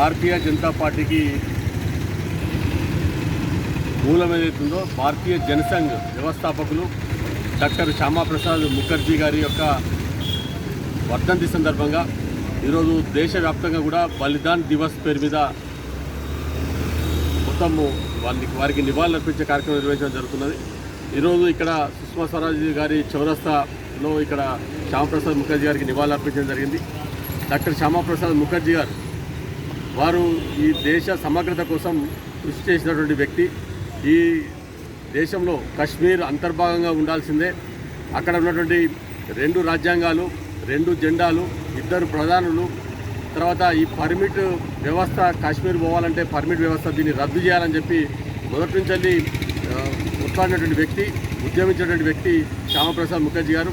భారతీయ జనతా పార్టీకి మూలం ఏదైతుందో భారతీయ జనసంఘ్ వ్యవస్థాపకులు డాక్టర్ శ్యామాప్రసాద్ ముఖర్జీ గారి యొక్క వర్ధంతి సందర్భంగా ఈరోజు దేశవ్యాప్తంగా కూడా బలిదాన్ దివస్ పేరు మీద మొత్తము వారికి నివాళులు అర్పించే కార్యక్రమం నిర్వహించడం జరుగుతున్నది. ఈరోజు ఇక్కడ సుష్మా స్వరాజ్ గారి చౌరస్తాలో ఇక్కడ శ్యామాప్రసాద్ ముఖర్జీ గారికి నివాళులు అర్పించడం జరిగింది. డాక్టర్ శ్యామాప్రసాద్ ముఖర్జీ గారు వారు ఈ దేశ సమగ్రత కోసం కృషి చేసినటువంటి వ్యక్తి. ఈ దేశంలో కశ్మీర్ అంతర్భాగంగా ఉండాల్సిందే. అక్కడ ఉన్నటువంటి 2 రాజ్యాంగాలు, 2 జెండాలు, 2 ప్రధానులు, తర్వాత ఈ పర్మిట్ వ్యవస్థ కాశ్మీర్ పోవాలంటే పర్మిట్ వ్యవస్థ దీన్ని రద్దు చేయాలని చెప్పి మొదటి నుంచి కొట్లాడినటువంటి వ్యక్తి, ఉద్యమించినటువంటి వ్యక్తి శ్యామాప్రసాద్ ముఖర్జీ గారు.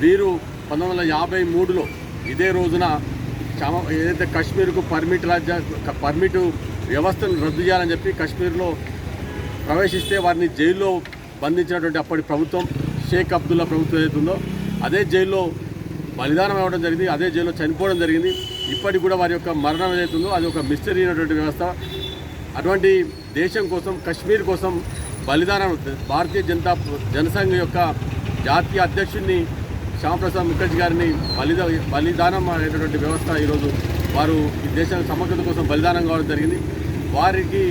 వీరు 1953లో ఇదే రోజున ఏదైతే కశ్మీర్కు పర్మిట్ వ్యవస్థను రద్దు చేయాలని చెప్పి కశ్మీర్లో ప్రవేశిస్తే వారిని జైల్లో బంధించినటువంటి అప్పటి ప్రభుత్వం షేక్ అబ్దుల్లా ప్రభుత్వం ఏదైతుందో అదే జైల్లో బలిదానం అవ్వడం జరిగింది, అదే జైల్లో చనిపోవడం జరిగింది. ఇప్పటికి కూడా వారి యొక్క మరణం ఏదైతుందో అది ఒక మిస్టరీ అయినటువంటి వ్యవస్థ. అటువంటి దేశం కోసం, కశ్మీర్ కోసం బలిదానం భారతీయ జనసంఘ్ యొక్క జాతీయ అధ్యక్షుడిని శ్యామాప్రసాద్ ముఖర్జీ గారిని బలిదానం అయినటువంటి వ్యవస్థ ఈరోజు వారు ఈ దేశ సమగ్రత కోసం బలిదానం కావడం జరిగింది. వారికి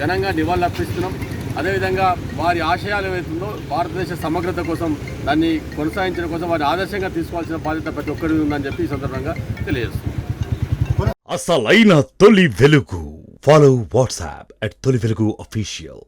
ఘనంగా నివాళులు అర్పిస్తున్నాం. అదేవిధంగా వారి ఆశయాలు ఏవైతుందో భారతదేశ సమగ్రత కోసం దాన్ని కొనసాగించడం కోసం వారిని ఆదర్శంగా తీసుకోవాల్సిన బాధ్యత ప్రతి ఒక్కరి ఉందని చెప్పి ఈ సందర్భంగా తెలియజేస్తున్నాం. అసలైన తొలి వెలుగు. ఫాలో వాట్సాప్ @తొలి వెలుగు official.